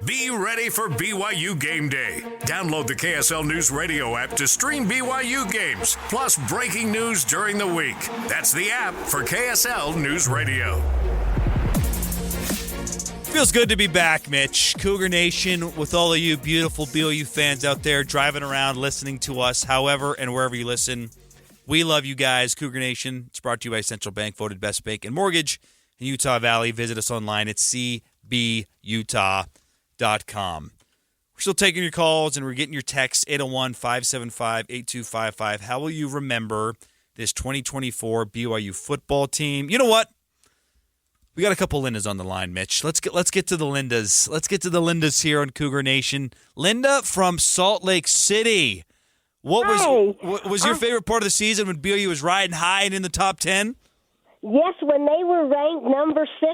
Be ready for BYU Game Day. Download the KSL News Radio app to stream BYU games, plus breaking news during the week. That's the app for KSL News Radio. Feels good to be back, Mitch. Cougar Nation, with all of you beautiful BYU fans out there driving around, listening to us, however and wherever you listen. We love you guys. Cougar Nation, it's brought to you by Central Bank, voted best bank and mortgage in Utah Valley. Visit us online at cbutah.com. We're still taking your calls and we're getting your texts, 801-575-8255. How will you remember this 2024 BYU football team? You know what? We got a couple Lindas on the line, Mitch. Let's get to the Lindas. Let's get to the Lindas here on Cougar Nation. Linda from Salt Lake City. What was your favorite part of the season when BYU was riding high and in the top 10? Yes, when they were ranked number 6,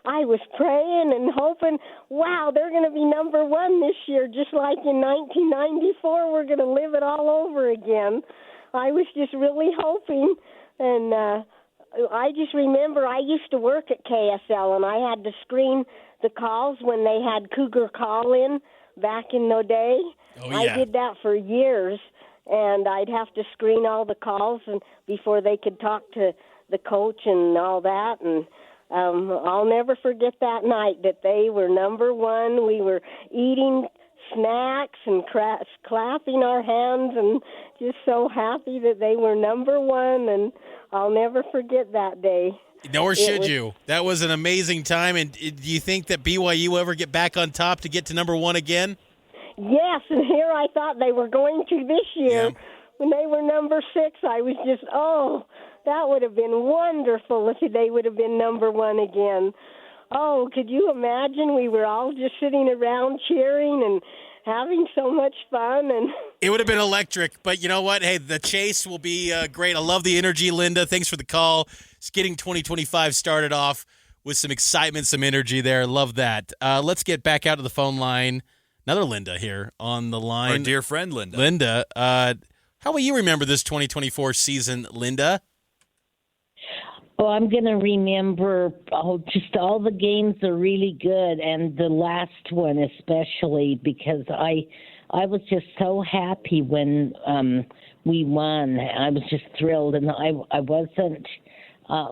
I was praying and hoping, wow, they're going to be number 1 this year, just like in 1994. We're going to live it all over again. I was just really hoping, and I just remember I used to work at KSL, and I had to screen the calls when they had Cougar call-in back in the day. Oh, yeah. I did that for years, and I'd have to screen all the calls and before they could talk to the coach and all that. And I'll never forget that night that they were number 1. We were eating snacks and clapping our hands and just so happy that they were number 1, and I'll never forget that day. Nor should you. That was an amazing time. And do you think that BYU ever get back on top to get to number 1 again? Yes, and here I thought they were going to this year. Yeah. When they were number 6, I was just, that would have been wonderful if they would have been number 1 again. Oh, could you imagine? We were all just sitting around cheering and having so much fun. And it would have been electric, but you know what? Hey, the chase will be great. I love the energy, Linda. Thanks for the call. It's getting 2025 started off with some excitement, some energy there. Love that. Let's get back out to the phone line. Another Linda here on the line. Our dear friend, Linda. Linda, how will you remember this 2024 season, Linda? Oh, I'm going to remember just all the games are really good, and the last one especially, because I was just so happy when we won. I was just thrilled, and I wasn't. I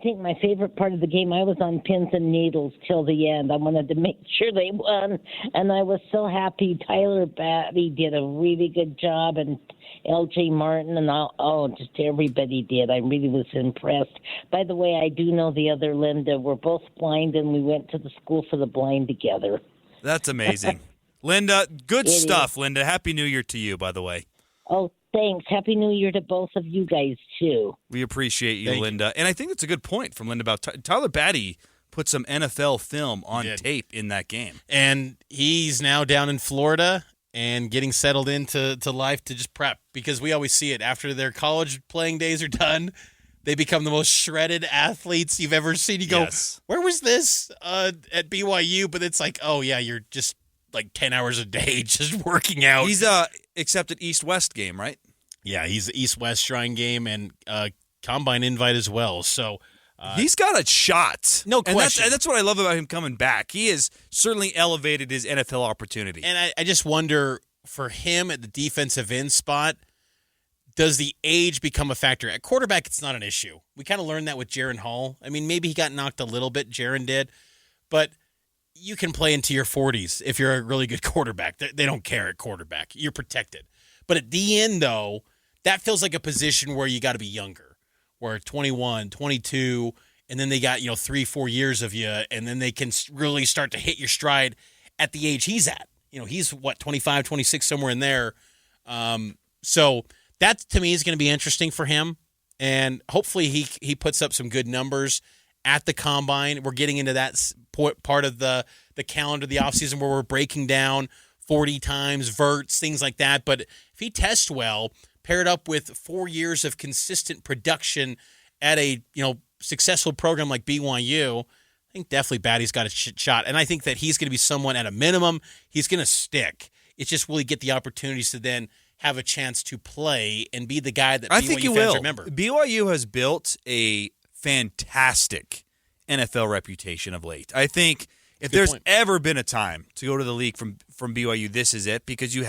think my favorite part of the game, I was on pins and needles till the end. I wanted to make sure they won, and I was so happy. Tyler Batty did a really good job, and L.J. Martin, and just everybody did. I really was impressed. By the way, I do know the other Linda. We're both blind, and we went to the school for the blind together. That's amazing. Linda, good stuff, is. Linda. Happy New Year to you, by the way. Oh, thanks. Happy New Year to both of you guys, too. We appreciate you, Linda. And I think that's a good point from Linda about Tyler Batty put some NFL film on tape in that game. And he's now down in Florida and getting settled into life to just prep, because we always see it after their college playing days are done. They become the most shredded athletes you've ever seen. You go, where was this at BYU? But it's like, oh, yeah, you're just like 10 hours a day just working out. He's accepted East-West game, right? Yeah, he's the East-West Shrine game and Combine invite as well. So he's got a shot. No question. And that's what I love about him coming back. He has certainly elevated his NFL opportunity. And I just wonder, for him at the defensive end spot, does the age become a factor? At quarterback, it's not an issue. We kind of learned that with Jaron Hall. I mean, maybe he got knocked a little bit, Jaron did, but you can play into your 40s if you're a really good quarterback. They don't care at quarterback. You're protected. But at the end, though, that feels like a position where you got to be younger, where 21, 22, and then they got, 3-4 years of you, and then they can really start to hit your stride at the age he's at. He's, 25, 26, somewhere in there. So that, to me, is going to be interesting for him, and hopefully he puts up some good numbers at the Combine. We're getting into that part of the calendar, the offseason, where we're breaking down 40 times, verts, things like that. But if he tests well, paired up with 4 years of consistent production at a successful program like BYU, I think definitely Batty's got a shot. And I think that he's going to be someone, at a minimum, he's going to stick. It's just, will he get the opportunities to then have a chance to play and be the guy that BYU fans remember? BYU has built a fantastic NFL reputation of late. I think If Good there's point. ever been a time to go to the league from BYU, this is it, because you're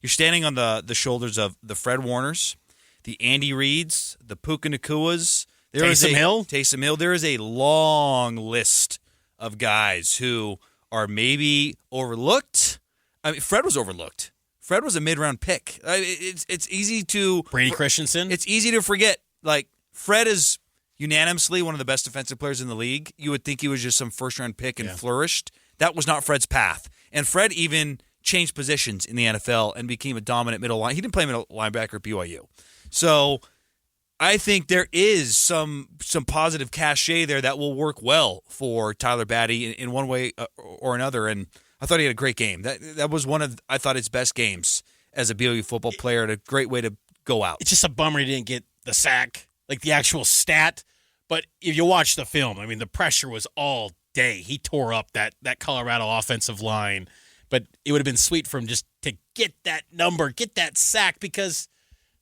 standing on the shoulders of the Fred Warners, the Andy Reeds, the Puka Nakuas, Taysom Hill. There is a long list of guys who are maybe overlooked. I mean, Fred was overlooked. Fred was a mid-round pick. It's easy to Brady Christensen. It's easy to forget. Like, Fred is unanimously one of the best defensive players in the league. You would think he was just some first-round pick and flourished. That was not Fred's path. And Fred even changed positions in the NFL and became a dominant middle line. He didn't play middle linebacker at BYU. So I think there is some positive cachet there that will work well for Tyler Batty in one way or another. And I thought he had a great game. That was one of, I thought, his best games as a BYU football player, and a great way to go out. It's just a bummer he didn't get the sack, like the actual stat. But if you watch the film, I mean, the pressure was all day. He tore up that Colorado offensive line. But it would have been sweet for him just to get that number, get that sack, because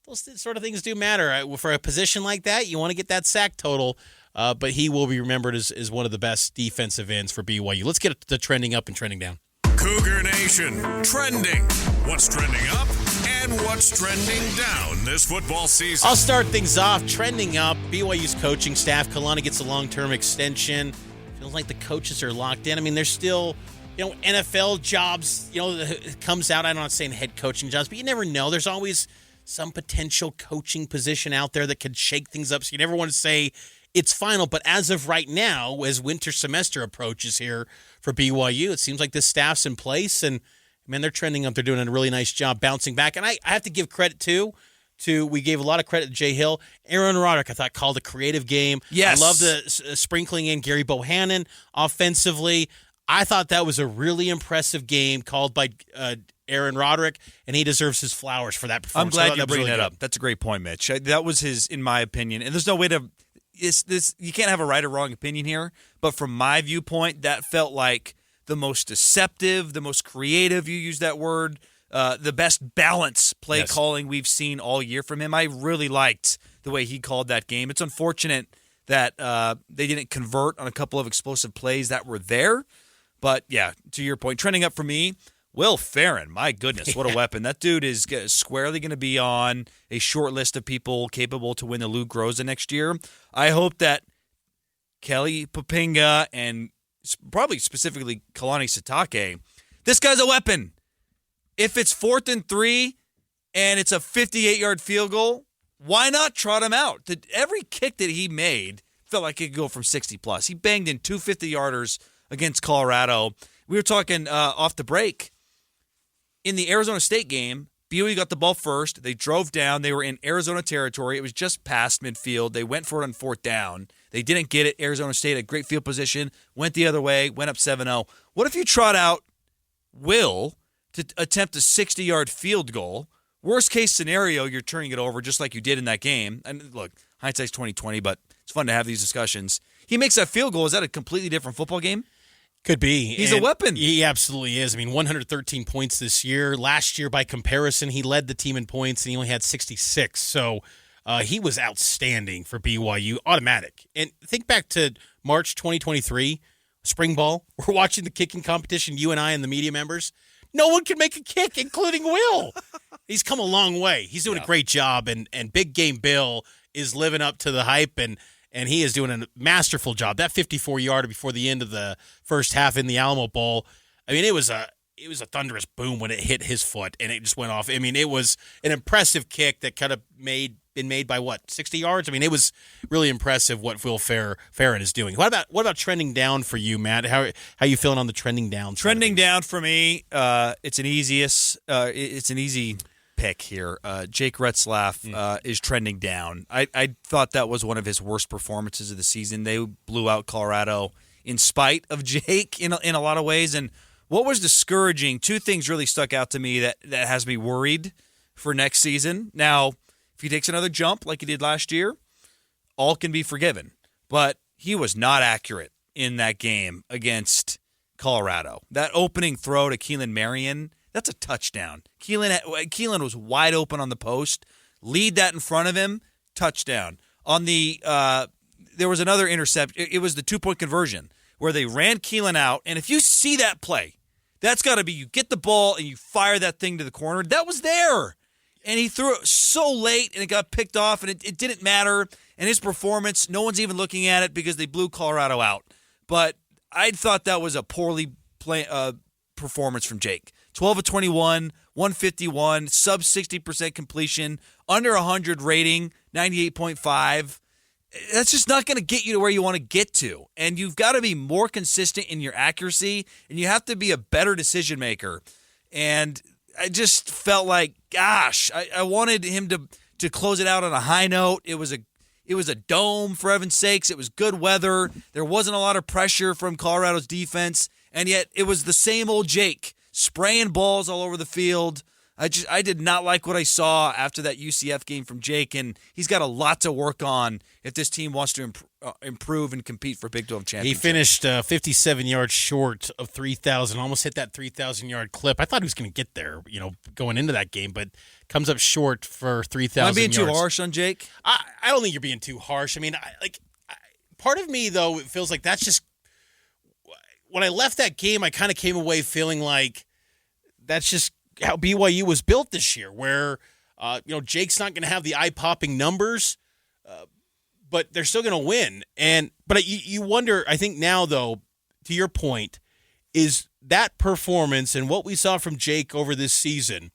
those sort of things do matter. For a position like that, you want to get that sack total. But he will be remembered as one of the best defensive ends for BYU. Let's get to trending up and trending down. Cougar Nation, trending. What's trending up and what's trending down this football season? I'll start things off. Trending up, BYU's coaching staff. Kalani gets a long-term extension. Feels like the coaches are locked in. I mean, there's still, NFL jobs, it comes out. I'm not saying head coaching jobs, but you never know. There's always some potential coaching position out there that could shake things up. So you never want to say it's final. But as of right now, as winter semester approaches here for BYU, it seems like this staff's in place. And, man, they're trending up. They're doing a really nice job bouncing back. And I have to give credit, too, we gave a lot of credit to Jay Hill. Aaron Roderick, I thought, called a creative game. Yes. I love the sprinkling in Gary Bohannon offensively. I thought that was a really impressive game called by Aaron Roderick, and he deserves his flowers for that performance. I'm glad you bring that up. That's a great point, Mitch. That was his, in my opinion, and there's no way to this. You can't have a right or wrong opinion here, but from my viewpoint, that felt like the most deceptive, the most creative. You used that word. The best balance play calling we've seen all year from him. I really liked the way he called that game. It's unfortunate that they didn't convert on a couple of explosive plays that were there. But, yeah, to your point, trending up for me, Will Ferrin. My goodness, what a weapon. That dude is squarely going to be on a short list of people capable to win the Lou Groza next year. I hope that Kelly Poppinga and probably specifically Kalani Sitake, this guy's a weapon. If it's 4th and 3 and it's a 58-yard field goal, why not trot him out? Every kick that he made felt like it could go from 60-plus. He banged in 2 50-yarders against Colorado. We were talking off the break. In the Arizona State game, BYU got the ball first. They drove down. They were in Arizona territory. It was just past midfield. They went for it on 4th down. They didn't get it. Arizona State had great field position, went the other way, went up 7-0. What if you trot out Will to attempt a 60-yard field goal? Worst case scenario, you're turning it over just like you did in that game. And look, hindsight's 20/20, but it's fun to have these discussions. He makes that field goal. Is that a completely different football game? Could be. He's a weapon. He absolutely is. I mean, 113 points this year. Last year, by comparison, he led the team in points, and he only had 66. So he was outstanding for BYU, automatic. And think back to March 2023, spring ball. We're watching the kicking competition, you and I and the media members. No one can make a kick, including Will. He's come a long way. He's doing a great job, and Big Game Bill is living up to the hype, and he is doing a masterful job. That 54-yarder before the end of the first half in the Alamo Bowl, I mean, it was a thunderous boom when it hit his foot, and it just went off. I mean, it was an impressive kick that could have been made by, 60 yards? I mean, it was really impressive what Will Ferrin is doing. What about trending down for you, Matt? How you feeling on the trending down? Trending down for me, it's an easy pick here. Jake Retzlaff is trending down. I thought that was one of his worst performances of the season. They blew out Colorado in spite of Jake in a lot of ways. And what was discouraging, two things really stuck out to me that has me worried for next season. Now, if he takes another jump like he did last year, all can be forgiven. But he was not accurate in that game against Colorado. That opening throw to Keelan Marion, that's a touchdown. Keelan was wide open on the post. Lead that in front of him, touchdown. On the there was another intercept. It was the 2-point conversion where they ran Keelan out. And if you see that play, that's got to be you get the ball and you fire that thing to the corner. That was there. And he threw it so late and it got picked off and it didn't matter. And his performance, no one's even looking at it because they blew Colorado out. But I thought that was a poorly performance from Jake. 12 of 21, 151, sub 60% completion, under 100 rating, 98.5. That's just not going to get you to where you want to get to. And you've got to be more consistent in your accuracy, and you have to be a better decision maker. And I just felt like, gosh, I wanted him to close it out on a high note. It was a dome, for heaven's sakes. It was good weather. There wasn't a lot of pressure from Colorado's defense, and yet it was the same old Jake spraying balls all over the field. I did not like what I saw after that UCF game from Jake, and he's got a lot to work on if this team wants to improve and compete for Big 12 championship. He finished 57 yards short of 3,000, almost hit that 3,000-yard clip. I thought he was going to get there, going into that game, but comes up short for 3,000 yards. Am I being too harsh on Jake? I don't think you're being too harsh. I mean, part of me, though, it feels like that's just – when I left that game, I kind of came away feeling like that's just how BYU was built this year, where Jake's not going to have the eye-popping numbers, but they're still going to win. But you wonder, I think now, though, to your point, is that performance and what we saw from Jake over this season,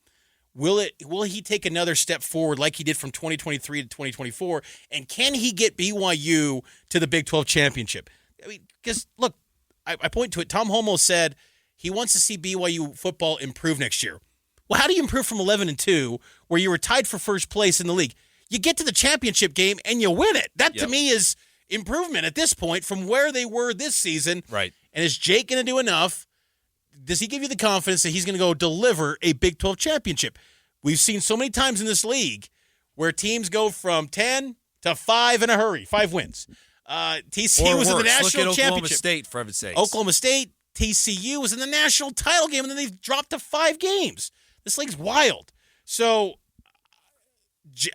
will he take another step forward like he did from 2023 to 2024, and can he get BYU to the Big 12 championship? I mean, because, look, I point to it. Tom Holmoe said he wants to see BYU football improve next year. Well, how do you improve from 11-2, where you were tied for first place in the league? You get to the championship game and you win it. That, to me, is improvement at this point from where they were this season. Right. And is Jake going to do enough? Does he give you the confidence that he's going to go deliver a Big 12 championship? We've seen so many times in this league where teams go from 10 to 5 in a hurry, 5 wins. TCU was in the national championship. Oklahoma State, for heaven's sakes. Oklahoma State, TCU was in the national title game, and then they've dropped to 5 games. This league's wild. So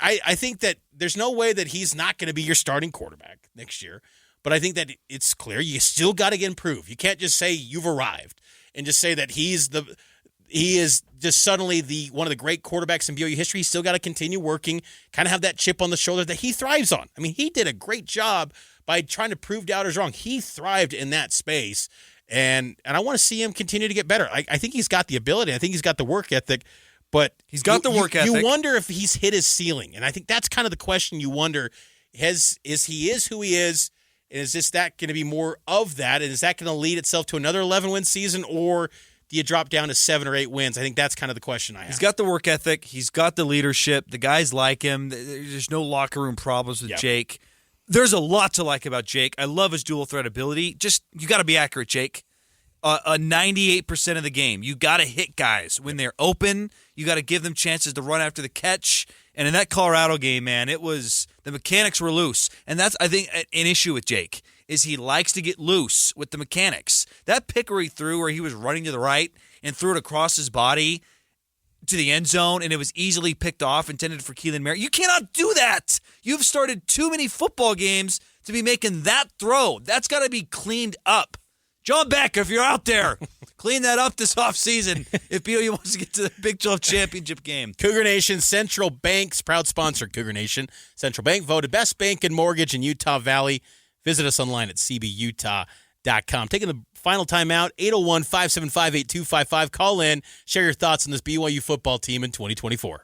I think that there's no way that he's not going to be your starting quarterback next year. But I think that it's clear you still got to improve. You can't just say you've arrived and just say that he is just suddenly one of the great quarterbacks in BYU history. He's still got to continue working, kind of have that chip on the shoulder that he thrives on. I mean, he did a great job by trying to prove doubters wrong. He thrived in that space. And I want to see him continue to get better. I think he's got the ability. I think he's got the work ethic. But he's got the work ethic. You wonder if he's hit his ceiling. And I think that's kind of the question you wonder. Is he who he is? And is that going to be more of that? And is that going to lead itself to another 11-win season? Or do you drop down to 7 or 8 wins? I think that's kind of the question I have. He's got the work ethic. He's got the leadership. The guys like him. There's no locker room problems with Jake. There's a lot to like about Jake. I love his dual threat ability. Just, you got to be accurate, Jake. 98% of the game. You got to hit guys when they're open. You got to give them chances to run after the catch. And in that Colorado game, man, the mechanics were loose. And that's, I think, an issue with Jake, is he likes to get loose with the mechanics. That pick where he threw, where he was running to the right and threw it across his body to the end zone, and it was easily picked off, intended for Keelan Merritt. You cannot do that. You've started too many football games to be making that throw. That's got to be cleaned up. John Beck, if you're out there, clean that up this offseason if BYU wants to get to the Big 12 championship game. Cougar Nation, Central Bank's proud sponsor, Cougar Nation. Central Bank voted best bank and mortgage in Utah Valley. Visit us online at cbutah.com. Taking the final time out, 801-575-8255. Call in, share your thoughts on this BYU football team in 2024.